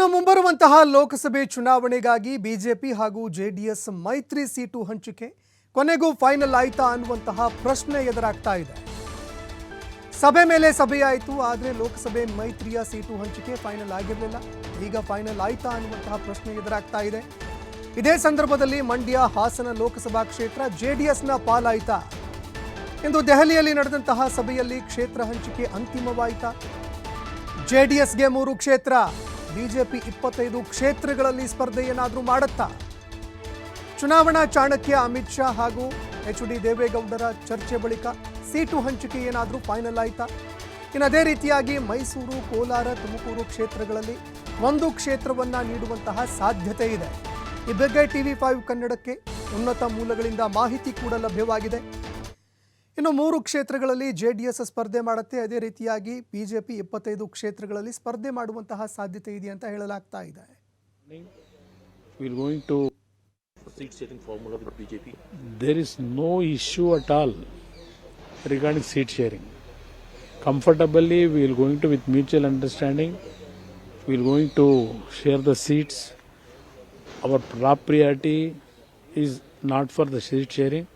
ಇನ್ನು ಮುಂಬರುವಂತಹ ಲೋಕಸಭೆ ಚುನಾವಣೆಗಾಗಿ ಬಿಜೆಪಿ ಹಾಗೂ ಜೆಡಿಎಸ್ ಮೈತ್ರಿ ಸೀಟು ಹಂಚಿಕೆ ಕೊನೆಗೂ ಫೈನಲ್ ಆಯ್ತಾ ಅನ್ನುವಂತಹ ಪ್ರಶ್ನೆ ಎದುರಾಗ್ತಾ ಇದೆ. ಸಭೆ ಮೇಲೆ ಸಭೆಯಾಯಿತು, ಆದರೆ ಲೋಕಸಭೆ ಮೈತ್ರಿಯ ಸೀಟು ಹಂಚಿಕೆ ಫೈನಲ್ ಆಗಿರಲಿಲ್ಲ. ಈಗ ಫೈನಲ್ ಆಯ್ತಾ ಅನ್ನುವಂತಹ ಪ್ರಶ್ನೆ ಎದುರಾಗ್ತಾ ಇದೆ. ಇದೇ ಸಂದರ್ಭದಲ್ಲಿ ಮಂಡ್ಯ ಹಾಸನ ಲೋಕಸಭಾ ಕ್ಷೇತ್ರ ಜೆಡಿಎಸ್ನ ಪಾಲಾಯಿತಾ? ಇಂದು ದೆಹಲಿಯಲ್ಲಿ ನಡೆದಂತಹ ಸಭೆಯಲ್ಲಿ ಕ್ಷೇತ್ರ ಹಂಚಿಕೆ ಅಂತಿಮವಾಯಿತಾ? ಜೆಡಿಎಸ್ಗೆ 3 ಕ್ಷೇತ್ರ, ಬಿಜೆಪಿ 25 ಕ್ಷೇತ್ರಗಳಲ್ಲಿ ಸ್ಪರ್ಧೆ ಏನಾದರೂ ಮಾಡುತ್ತಾ? ಚುನಾವಣಾ ಚಾಣಕ್ಯ ಅಮಿತ್ ಶಾ ಹಾಗೂ ಎಚ್.ಡಿ. ದೇವೇಗೌಡರ ಚರ್ಚೆ ಬಳಿಕ ಸೀಟು ಹಂಚಿಕೆ ಏನಾದರೂ ಫೈನಲ್ ಆಯಿತಾ? ಇನ್ನು ಅದೇ ರೀತಿಯಾಗಿ ಮೈಸೂರು, ಕೋಲಾರ, ತುಮಕೂರು ಕ್ಷೇತ್ರಗಳಲ್ಲಿ 1 ಕ್ಷೇತ್ರವನ್ನು ನೀಡುವಂತಹ ಸಾಧ್ಯತೆ ಇದೆ. ಈ ಬಗ್ಗೆ TV5 ಕನ್ನಡಕ್ಕೆ ಉನ್ನತ ಮೂಲಗಳಿಂದ ಮಾಹಿತಿ ಕೂಡ ಲಭ್ಯವಾಗಿದೆ. ಇನ್ನು 3 ಕ್ಷೇತ್ರಗಳಲ್ಲಿ ಜೆಡಿಎಸ್ ಸ್ಪರ್ಧೆ ಮಾಡುತ್ತೆ. ಅದೇ ರೀತಿಯಾಗಿ ಬಿಜೆಪಿ 25 ಕ್ಷೇತ್ರಗಳಲ್ಲಿ ಸ್ಪರ್ಧೆ ಮಾಡುವಂತಹ ಸಾಧ್ಯತೆ ಇದೆ ಅಂತ ಹೇಳಲಾಗ್ತಾ ಇದೆ. We're going to seat sharing formula with BJP. There is no issue at all regarding seat sharing. Comfortably, we are going to, with mutual understanding, we are going to share the seats. Our top priority is not for the seat sharing.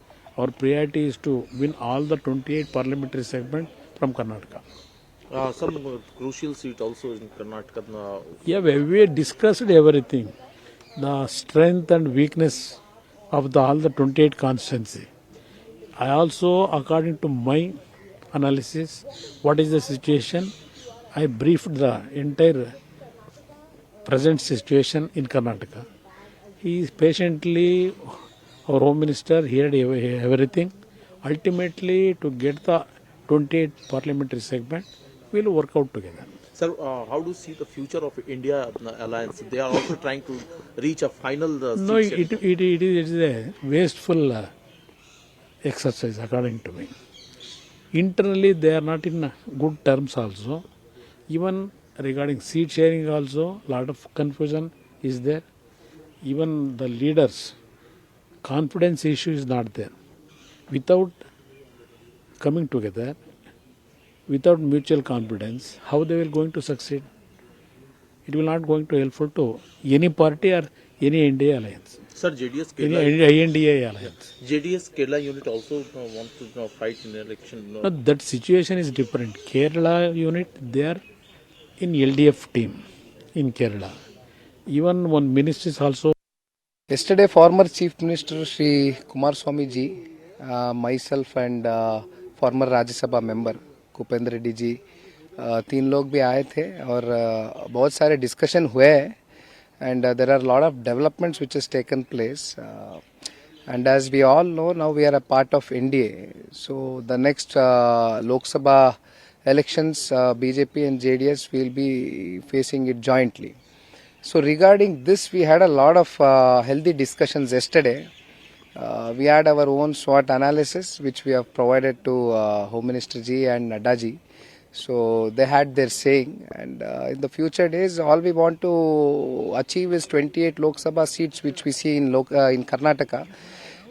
Our priority is to win all the 28 parliamentary segments from Karnataka. Some crucial seat also in Karnataka. Yeah, we discussed everything. The strength and weakness of all the 28 constituency. I also, according to my analysis, what is the situation, I briefed the entire present situation in Karnataka. He is patiently, our Home Minister heard everything. Ultimately, to get the 28 parliamentary segment, we will work out together. Sir, how do you see the future of India alliance? They are also trying to reach a final No, it is a wasteful exercise, according to me. Internally, they are not in good terms also. Even regarding seat sharing also, lot of confusion is there. Even the leaders, confidence issue is not there. Without coming together, without mutual confidence, how they will going to succeed? It will not going to helpful to any party or any NDA alliance. Sir, JDS Any Kerala, NDA alliance. JDS Kerala unit also want to fight in the election. No, that situation is different. Kerala unit, they are in LDF team in Kerala. Even one minister is also. Yesterday, former Chief Minister Shri Kumaraswamy ji, myself and former Rajya Sabha member Kupendra Reddy जी, 3 लोग भी आए थे और बहुत सारे discussion हुए हैं. And there are a lot of developments which has taken place. And as we all know, now we are a part of NDA. So the next Lok Sabha elections, BJP and JDS will be facing it jointly. So regarding this, we had a lot of healthy discussions yesterday. We had our own SWOT analysis, which we have provided to Home Minister ji and Nadda ji. So they had their saying, and in the future days, all we want to achieve is 28 Lok Sabha seats, which we see in Karnataka.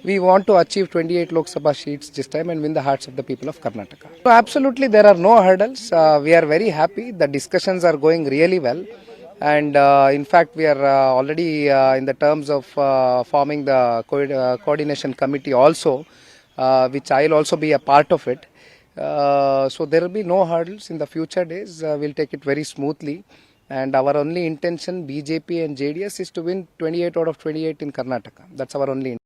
We want to achieve 28 Lok Sabha seats this time and win the hearts of the people of Karnataka. So absolutely, there are no hurdles. We are very happy. The discussions are going really well. And in fact, we are already in the terms of forming the coordination committee also, which I will also be a part of it. So there will be no hurdles in the future days. We'll take it very smoothly. And our only intention, BJP and JDS, is to win 28 out of 28 in Karnataka. That's our only intention.